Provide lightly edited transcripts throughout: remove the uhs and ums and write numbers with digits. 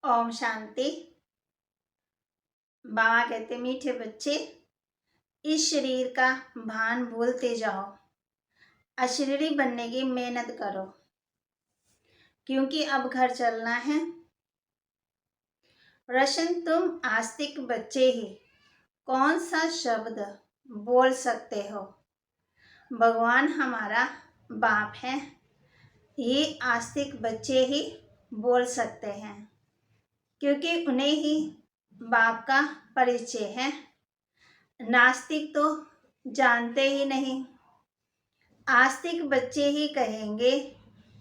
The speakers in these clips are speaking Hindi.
ओम शांति। बाबा कहते मीठे बच्चे, इस शरीर का भान भूलते जाओ, अशरीरी बनने की मेहनत करो, क्योंकि अब घर चलना है। प्रश्न, तुम आस्तिक बच्चे ही कौन सा शब्द बोल सकते हो? भगवान हमारा बाप है, ये आस्तिक बच्चे ही बोल सकते हैं, क्योंकि उन्हें ही बाप का परिचय है। नास्तिक तो जानते ही नहीं। आस्तिक बच्चे ही कहेंगे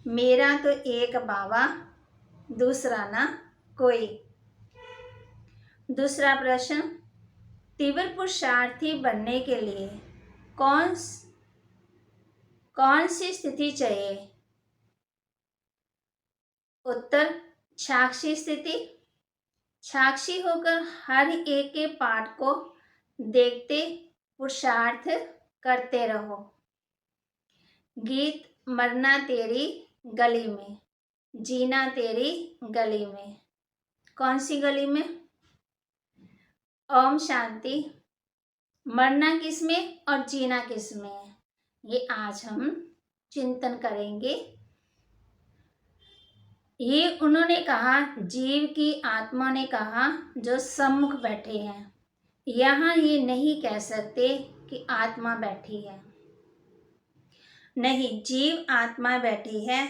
मेरा तो एक बाबा, दूसरा ना कोई। दूसरा प्रश्न, तीव्र पुरुषार्थी बनने के लिए कौन सी स्थिति चाहिए? उत्तर, साक्षी स्थिति। साक्षी होकर हर एक के पाठ को देखते पुरुषार्थ करते रहो। गीत, मरना तेरी गली में, जीना तेरी गली में। कौन सी गली में? ओम शांति। मरना किस में और जीना किस में है, ये आज हम चिंतन करेंगे। ये उन्होंने कहा, जीव की आत्मा ने कहा जो सम्मुख बैठे हैं। यहाँ ये नहीं कह सकते कि आत्मा बैठी है। नहीं, जीव आत्मा बैठी है।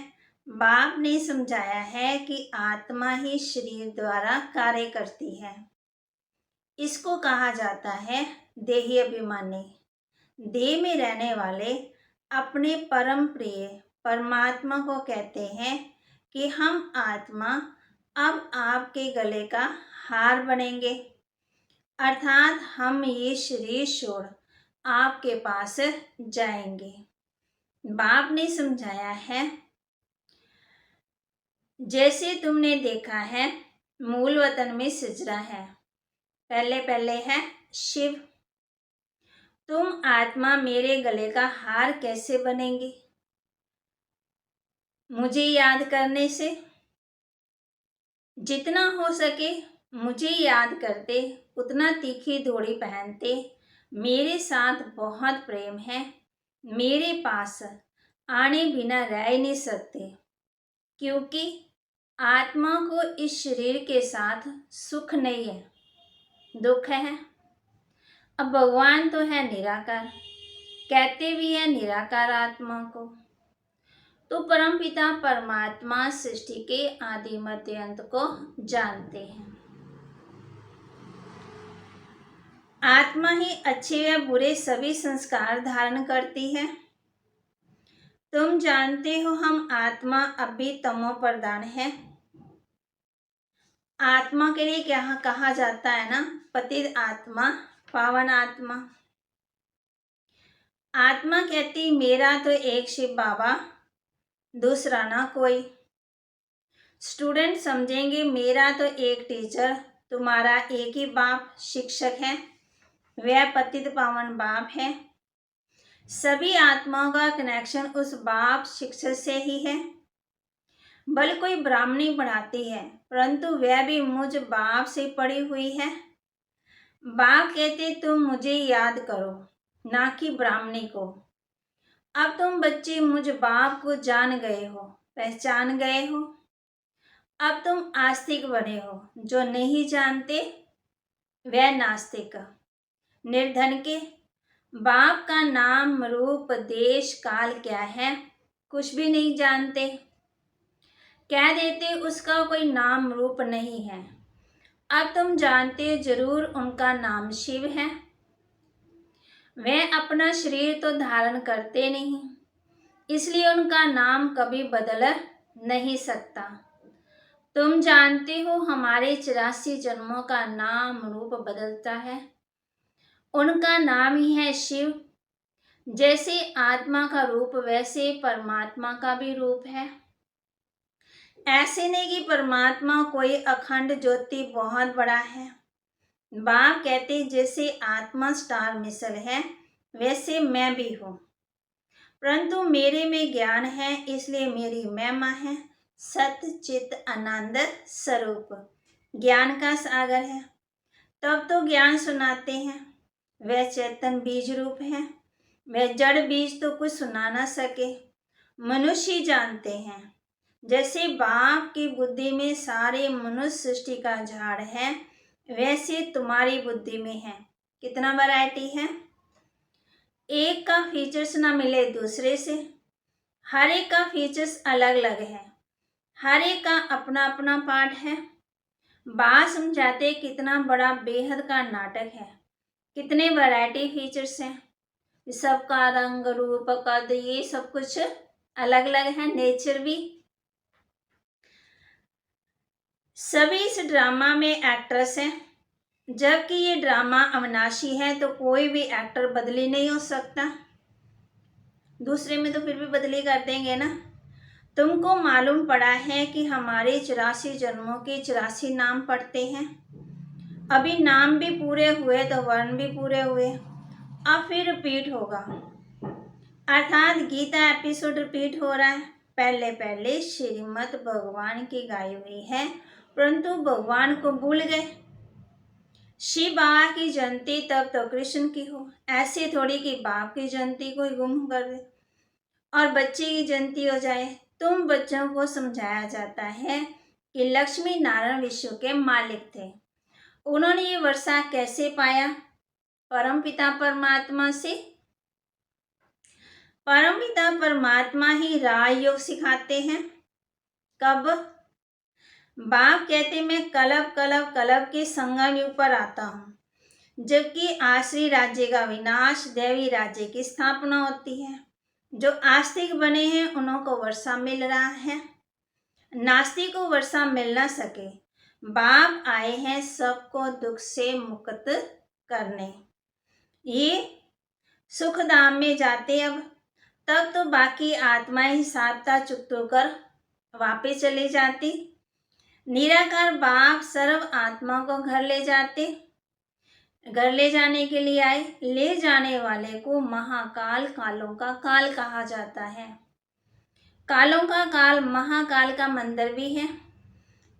बाप ने समझाया है कि आत्मा ही शरीर द्वारा कार्य करती है। इसको कहा जाता है देही अभिमानी। देह में रहने वाले अपने परम प्रिय परमात्मा को कहते हैं कि हम आत्मा अब आपके गले का हार बनेंगे, अर्थात हम ये शरीर छोड़ आपके पास जाएंगे। बाप ने समझाया है, जैसे तुमने देखा है मूल वतन में सिजरा है, पहले पहले है शिव। तुम आत्मा मेरे गले का हार कैसे बनेंगी? मुझे याद करने से। जितना हो सके मुझे याद करते, उतना तीखी धोड़ी पहनते। मेरे साथ बहुत प्रेम है, मेरे पास आने बिना रह ही नहीं सकते, क्योंकि आत्मा को इस शरीर के साथ सुख नहीं है, दुख है। अब भगवान तो है निराकार, कहते भी है निराकार आत्मा को। तो परमपिता परमात्मा सृष्टि के आदि मध्य अंत को जानते हैं। आत्मा ही अच्छे या बुरे सभी संस्कार धारण करती है। तुम जानते हो हम आत्मा अभी तमो प्रधान है। आत्मा के लिए क्या कहा जाता है ना, पतित आत्मा, पावन आत्मा। आत्मा कहती मेरा तो एक शिव बाबा, दूसरा ना कोई। स्टूडेंट समझेंगे मेरा तो एक टीचर, तुम्हारा एक ही बाप शिक्षक है, वह पतित पावन बाप है। सभी आत्माओं का कनेक्शन उस बाप शिक्षक से ही है। भले कोई ब्राह्मणी पढ़ाती है, परंतु वह भी मुझ बाप से पढ़ी हुई है। बाप कहते तुम मुझे याद करो, ना कि ब्राह्मणी को। अब तुम बच्चे मुझ बाप को जान गए हो, पहचान गए हो। अब तुम आस्तिक बने हो, जो नहीं जानते वह नास्तिक। निर्धन के बाप का नाम रूप देश काल क्या है कुछ भी नहीं जानते, कह देते उसका कोई नाम रूप नहीं है। अब तुम जानते जरूर उनका नाम शिव है। वह अपना शरीर तो धारण करते नहीं, इसलिए उनका नाम कभी बदल नहीं सकता। तुम जानते हो हमारे 84 जन्मों का नाम रूप बदलता है, उनका नाम ही है शिव। जैसे आत्मा का रूप वैसे परमात्मा का भी रूप है। ऐसे नहीं कि परमात्मा कोई अखंड ज्योति बहुत बड़ा है। बाप कहते जैसे आत्मा स्टार मिसल है, वैसे मैं भी हूँ, परंतु मेरे में ज्ञान है, इसलिए मेरी महिमा है सत्य चित आनंद स्वरूप। ज्ञान का सागर है, तब तो ज्ञान सुनाते हैं। वह चेतन बीज रूप है, वह जड़ बीज तो कुछ सुना ना सके, मनुष्य ही जानते हैं। जैसे बाप की बुद्धि में सारे मनुष्य सृष्टि का झाड़ है, वैसे तुम्हारी बुद्धि में है। कितना वैरायटी है। एक का फीचर्स ना मिले दूसरे से, हर एक का फीचर्स अलग अलग है, हर एक का अपना अपना पार्ट है। बात समझाते कितना बड़ा बेहद का नाटक है, कितने वैरायटी फीचर्स हैं। सबका रंग रूप कद ये सब कुछ अलग अलग है, नेचर भी। सभी इस ड्रामा में एक्ट्रेस हैं, जबकि ये ड्रामा अविनाशी है, तो कोई भी एक्टर बदली नहीं हो सकता। दूसरे में तो फिर भी बदली कर देंगे ना। तुमको मालूम पड़ा है कि हमारे 84 जन्मों के 84 नाम पढ़ते हैं। अभी नाम भी पूरे हुए तो वर्ण भी पूरे हुए, अब फिर रिपीट होगा, अर्थात गीता एपिसोड रिपीट हो रहा है। पहले पहले श्रीमद् भगवान की गाई हुई है, परंतु भगवान को भूल गए। शिव बाबा की जयंती तब तो कृष्ण की हो, ऐसे थोड़ी कि बाप की जयंती को ही गुम कर दे और बच्चे की जयंती हो जाए। तुम बच्चों को समझाया जाता है कि लक्ष्मी नारायण विश्व के मालिक थे। उन्होंने ये वर्षा कैसे पाया? परमपिता परमात्मा से। परमपिता परमात्मा ही राजयोग सिखाते हैं। कब? बाप कहते मैं कलब कलब कलब के संगम युग पर आता हूँ, जबकि आसुरी राज्य का विनाश, दैवी राज्य की स्थापना होती है। जो आस्तिक बने हैं उनको वर्षा मिल रहा है, नास्तिक को वर्षा मिल ना सके। बाप आए हैं सबको दुख से मुक्त करने। ये सुख धाम में जाते अब, तब तो बाकी आत्माएं हिसाबता चुकत होकर वापस चली जाती। निराकार बाप सर्व आत्मा को घर ले जाते। घर ले जाने के लिए आए, ले जाने वाले को महाकाल, कालों का काल कहा जाता है। कालों का काल, महाकाल का मंदिर भी है।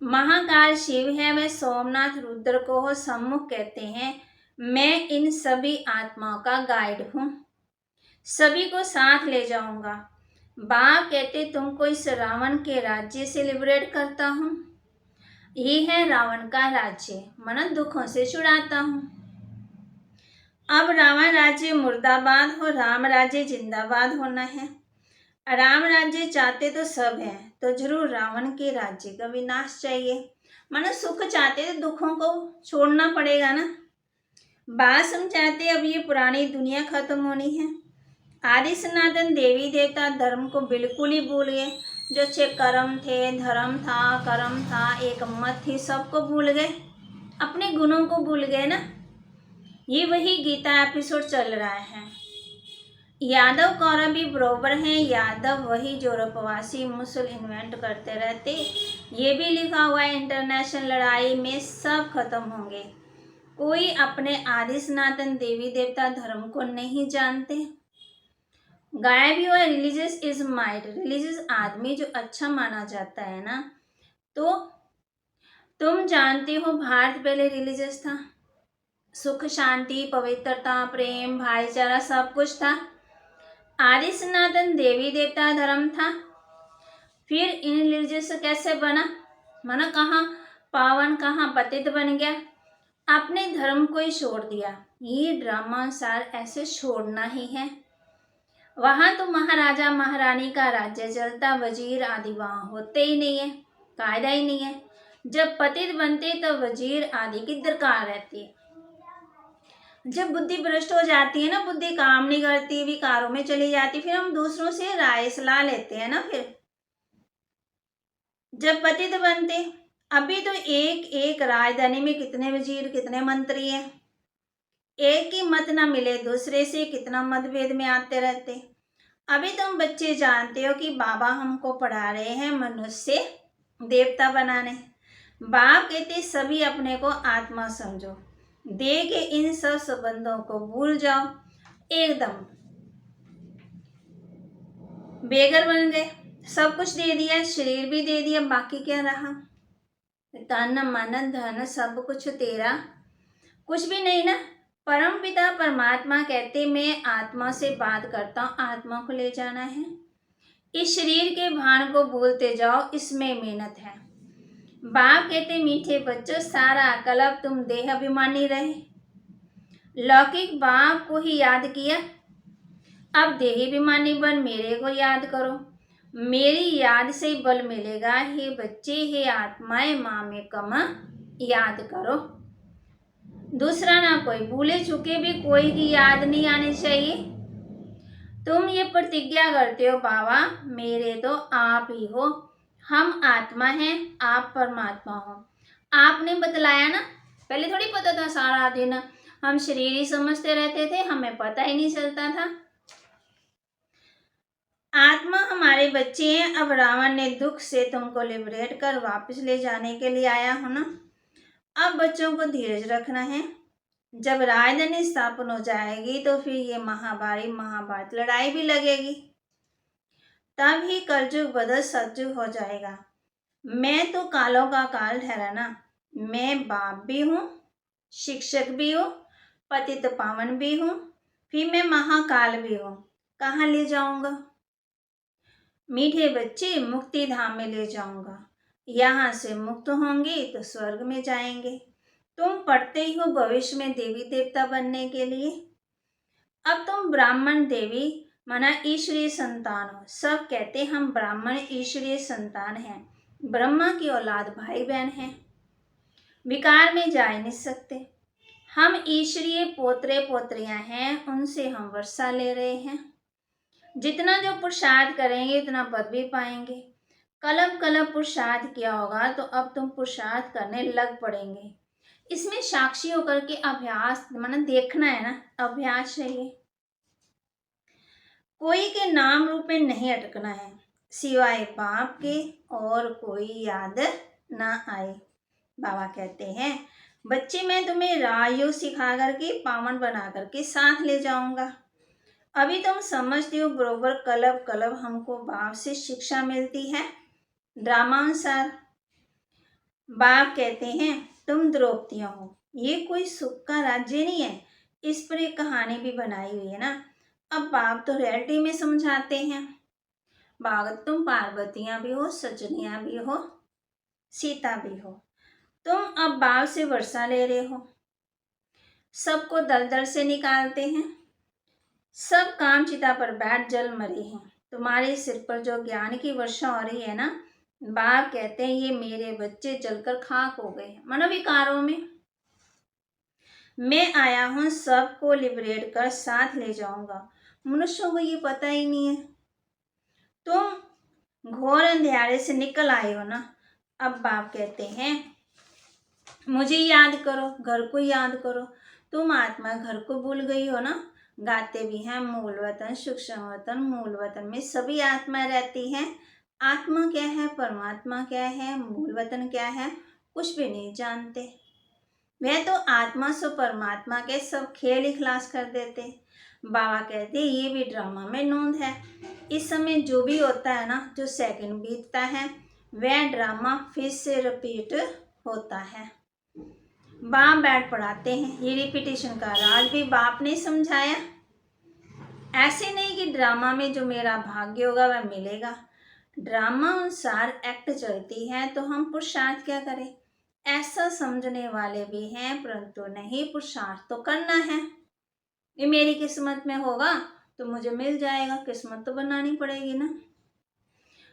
महाकाल शिव है, वह सोमनाथ रुद्र को सम्मुख कहते हैं। मैं इन सभी आत्माओं का गाइड हूँ, सभी को साथ ले जाऊंगा। बाप कहते तुमको इस रावण के राज्य से लिबरेट करता हूँ। ये है रावण का राज्य, मन दुखों से छुड़ाता हूँ। अब रावण राज्य मुर्दाबाद हो, राम राज्य जिंदाबाद होना है। राम राज्य चाहते तो सब हैं, तो जरूर रावण के राज्य का विनाश चाहिए। मानो सुख चाहते तो दुखों को छोड़ना पड़ेगा ना। बात समझाते अब ये पुरानी दुनिया खत्म होनी है। आदि सनातन देवी देवता धर्म को बिल्कुल ही भूल गए। जो अच्छे कर्म थे, धर्म था, कर्म था, एक मत थी, सबको भूल गए, अपने गुणों को भूल गए ना। ये वही गीता एपिसोड चल रहा है। यादव कौरव भी बरोबर हैं, यादव वही जो रपवासी मुसल इन्वेंट करते रहते। ये भी लिखा हुआ है इंटरनेशनल लड़ाई में सब खत्म होंगे। कोई अपने आदि सनातन देवी देवता धर्म को नहीं जानते। गायब भी हुआ रिलीजियस इज माइट। रिलीजियस आदमी जो अच्छा माना जाता है ना, तो तुम जानते हो भारत पहले रिलीजियस था। सुख शांति पवित्रता प्रेम भाईचारा सब कुछ था। आदि सनातन देवी देवता धर्म था। फिर इन रिलीजियस कैसे बना? माना कहाँ पावन कहाँ पतित बन गया, अपने धर्म को ही छोड़ दिया। ये ड्रामा अनुसार ऐसे छोड़ना ही है। वहां तो महाराजा महारानी का राज्य चलता, वजीर आदि वहां होते ही नहीं है, कायदा ही नहीं है। जब पतित बनते तो वजीर आदि की दरकार रहती है। जब बुद्धि भ्रष्ट हो जाती है ना, बुद्धि काम नहीं करती, विकारों में चली जाती, फिर हम दूसरों से राय सलाह लेते हैं ना। फिर जब पतित बनते, अभी तो एक एक राजधानी में कितने वजीर कितने मंत्री हैं, एक ही मत ना मिले दूसरे से, कितना मतभेद में आते रहते। अभी तुम बच्चे जानते हो कि बाबा हमको पढ़ा रहे हैं मनुष्य से देवता बनाने। बाप कहते सभी अपने को आत्मा समझो, दे के इन सब संबंधों को भूल जाओ, एकदम बेघर बन गए। सब कुछ दे दिया, शरीर भी दे दिया, बाकी क्या रहा? तन मन धन सब कुछ तेरा, कुछ भी नहीं ना। परम पिता परमात्मा कहते मैं आत्मा से बात करता हूँ, आत्मा को ले जाना है। इस शरीर के भान को भूलते जाओ, इसमें मेहनत है। बाप कहते मीठे बच्चों सारा कल्प तुम देह अभिमानी रहे, लौकिक बाप को ही याद किया, अब देही अभिमानी बन मेरे को याद करो। मेरी याद से बल मिलेगा, हे बच्चे हे आत्माएं माँ में कम याद करो। दूसरा ना कोई, भूले चुके भी कोई की याद नहीं आनी चाहिए। तुम ये प्रतिज्ञा करते हो बाबा मेरे तो आप ही हो, हम आत्मा हैं आप परमात्मा हो। आपने बतलाया ना, पहले थोड़ी पता था, सारा दिन हम शरीर ही समझते रहते थे, हमें पता ही नहीं चलता था। आत्मा हमारे बच्चे हैं, अब रावण ने दुख से तुमको लिबरेट कर वापस ले जाने के लिए आया हो ना। अब बच्चों को धीरज रखना है। जब राजधानी स्थापन हो जाएगी तो फिर ये महाभारत लड़ाई भी लगेगी, तब ही कलयुग बदल सतयुग हो जाएगा। मैं तो कालों का काल ठहरा ना, मैं बाप भी हूँ, शिक्षक भी हूँ, पतित पावन भी हूँ, फिर मैं महाकाल भी हूँ। कहाँ ले जाऊंगा? मीठे बच्चे मुक्ति धाम में ले जाऊंगा, यहाँ से मुक्त होंगे तो स्वर्ग में जाएंगे। तुम पढ़ते ही हो भविष्य में देवी देवता बनने के लिए। अब तुम ब्राह्मण देवी माना ईश्वरीय संतान हो। सब कहते हम ब्राह्मण ईश्वरीय संतान हैं, ब्रह्मा की औलाद भाई बहन हैं, विकार में जा ही नहीं सकते। हम ईश्वरीय पोत्रे पोत्रियां हैं, उनसे हम वर्षा ले रहे हैं। जितना जो पुरुषार्थ करेंगे उतना पद भी पाएंगे। कलप कलप पुरुषार्थ किया होगा तो अब तुम पुरुषार्थ करने लग पड़ेंगे। इसमें साक्षी होकर के अभ्यास मतलब देखना है ना, अभ्यास चाहिए। कोई के नाम रूप में नहीं अटकना है, सिवाय बाप के और कोई याद ना आए। बाबा कहते हैं बच्चे मैं तुम्हें राजयोग सिखा करके पावन बना करके साथ ले जाऊंगा। अभी तुम समझते हो बरोबर कलब कलब हमको बाप से शिक्षा मिलती है ड्रामा अनुसार। बाप कहते हैं तुम द्रौपदियां हो, ये कोई सुख का राज्य नहीं है, इस पर एक कहानी भी बनाई हुई है ना। अब बाप तो रियलिटी में समझाते हैं। भागत तुम पार्वतियां भी हो, सजनियां भी हो, सीता भी हो। तुम अब बाप से वर्षा ले रहे हो, सबको दलदल से निकालते हैं, सब काम चिता पर बैठ जल मरे हैं। तुम्हारे सिर पर जो ज्ञान की वर्षा हो रही है ना, बाप कहते हैं ये मेरे बच्चे जलकर खाक हो गए मनोविकारों में। मैं आया हूं सबको लिबरेट कर साथ ले जाऊंगा। मनुष्यों को ये पता ही नहीं है। तुम घोर अंधेरे से निकल आए हो ना। अब बाप कहते हैं मुझे याद करो, घर को याद करो। तुम आत्मा घर को भूल गई हो ना। गाते भी हैं मूल वतन सूक्ष्म वतन, मूल वतन में सभी आत्मा रहती हैं। आत्मा क्या है, परमात्मा क्या है, मूल वतन क्या है, कुछ भी नहीं जानते। वह तो आत्मा से परमात्मा के सब खेल ही खलास कर देते। बाबा कहते ये भी ड्रामा में नोंद है। इस समय जो भी होता है ना, जो सेकंड बीतता है, वह ड्रामा फिर से रिपीट होता है। बाप बैठ पढ़ाते हैं, ये रिपीटेशन का राज भी बाप ने समझाया। ऐसे नहीं कि ड्रामा में जो मेरा भाग्य होगा वह मिलेगा। ड्रामा अनुसार एक्ट चलती है तो हम पुरुषार्थ क्या करें। ऐसा समझने वाले भी हैं, परंतु नहीं, पुरुषार्थ तो करना है। ये मेरी किस्मत में होगा तो मुझे मिल जाएगा, किस्मत तो बनानी पड़ेगी ना।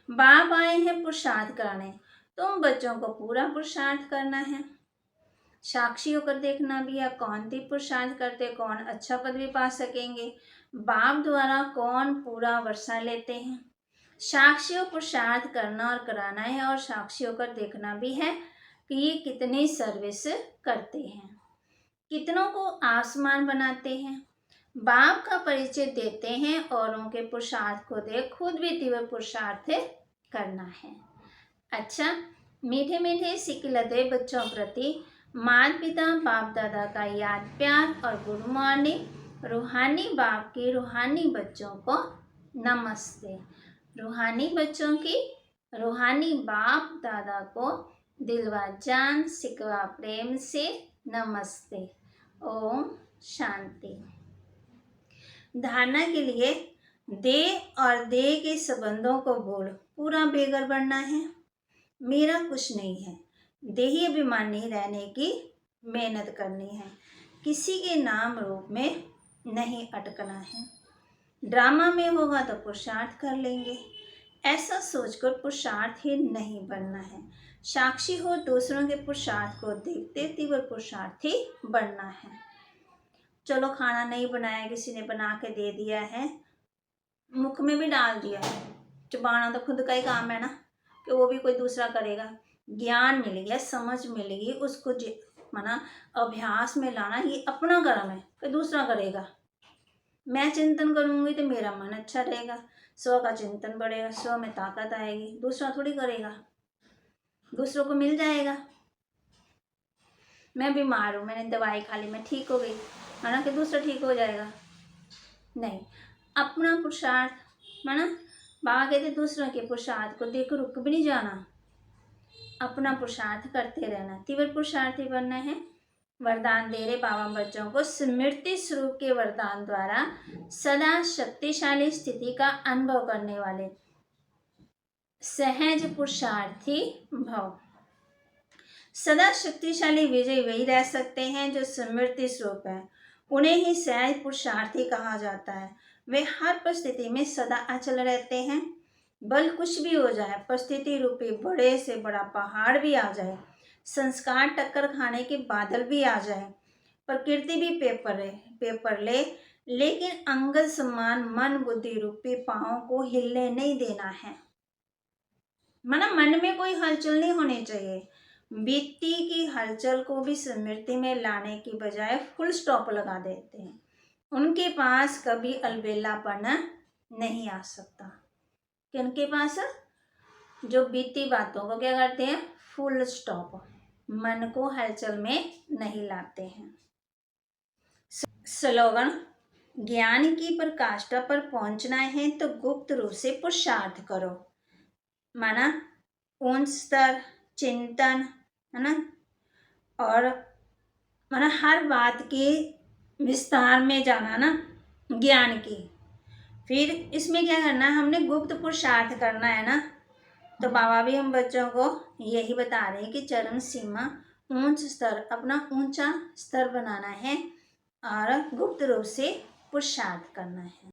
बाप आए हैं पुरुषार्थ कराने, तुम बच्चों को पूरा पुरुषार्थ करना है। साक्षी होकर देखना भी है कौन भी पुरुषार्थ करते, कौन अच्छा पद भी पा सकेंगे, बाप द्वारा कौन पूरा वर्षा लेते हैं। साक्षियों पुरुषार्थ करना और कराना है, और साक्षी होकर देखना भी है कि ये कितनी सर्विस करते हैं, कितनों को आसमान बनाते हैं। बाप का परिचय देते हैं, औरों के पुरुषार्थ को देख खुद भी तीव्र पुरुषार्थ करना है। अच्छा, मीठे मीठे सिकलते बच्चों प्रति माता पिता बाप दादा का याद प्यार और गुड मॉर्निंग। रूहानी बाप की रूहानी बच्चों को नमस्ते। रूहानी बच्चों की रूहानी बाप दादा को दिलवा जान सिकवा प्रेम से नमस्ते। ओम शांति। धारणा के लिए दे और दे के संबंधों को भूल पूरा बेघर बनना है। मेरा कुछ नहीं है, देही अभिमानी रहने की मेहनत करनी है। किसी के नाम रूप में नहीं अटकना है। ड्रामा में होगा तो पुरुषार्थ कर लेंगे, ऐसा सोचकर पुरुषार्थ ही नहीं बनना है। साक्षी हो दूसरों के पुरुषार्थ को देखते तीव्र पुरुषार्थी बनना है। चलो खाना नहीं बनाया, किसी ने बना के दे दिया है, मुख में भी डाल दिया है, चबाना तो खुद का ही काम है ना, कि वो भी कोई दूसरा करेगा। ज्ञान मिल गया, समझ मिल गई, उसको माना अभ्यास में लाना ये अपना कर्म है कि दूसरा करेगा। मैं चिंतन करूंगी तो मेरा मन अच्छा रहेगा, स्व का चिंतन बढ़ेगा, स्व में ताकत आएगी। दूसरा थोड़ी करेगा, दूसरों को मिल जाएगा। मैं बीमार हूँ, मैंने दवाई खा ली, मैं ठीक हो गई, माना कि दूसरा ठीक हो जाएगा? नहीं, अपना पुरुषार्थ, माना बाबा कहते दूसरों के पुरुषार्थ को देख रुक भी नहीं जाना, अपना पुरुषार्थ करते रहना, तीव्र पुरुषार्थी बनना है। वरदान दे रहे बाबा बच्चों को, स्मृति स्वरूप के वरदान द्वारा सदा शक्तिशाली स्थिति का अनुभव करने वाले सहज पुरुषार्थी भव। सदा शक्तिशाली विजय वही रह सकते हैं जो स्मृति स्वरूप है, उन्हें ही सहज पुरुषार्थी कहा जाता है। वे हर परिस्थिति में सदा अचल रहते हैं। बल कुछ भी हो जाए, परिस्थिति रूपी बड़े से बड़ा पहाड़ भी आ जाए, संस्कार टक्कर खाने के बादल भी आ जाए, प्रकृति भी पेपर ले, लेकिन अंगद समान मन बुद्धि रूपी पांव को हिलने नहीं देना है। माना मन में कोई हलचल नहीं होनी चाहिए। बीती की हलचल को भी स्मृति में लाने की बजाय फुल स्टॉप लगा देते हैं। उनके पास कभी अलबेलापन नहीं आ सकता। किनके पास? जो बीती बातों को क्या करते हैं? फुल स्टॉप, मन को हलचल में नहीं लाते हैं। स्लोगन, ज्ञान की पराकाष्ठा पर पहुंचना है तो गुप्त रूप से पुरुषार्थ करो। माना उच्च स्तर चिंतन है ना, और माना हर बात के विस्तार में जाना ना ज्ञान की। फिर इसमें क्या करना है? हमने गुप्त पुरुषार्थ करना है ना। तो बाबा भी हम बच्चों को यही बता रहे हैं कि चरम सीमा ऊंच स्तर, अपना ऊंचा स्तर बनाना है और गुप्त रूप से पुरुषार्थ करना है।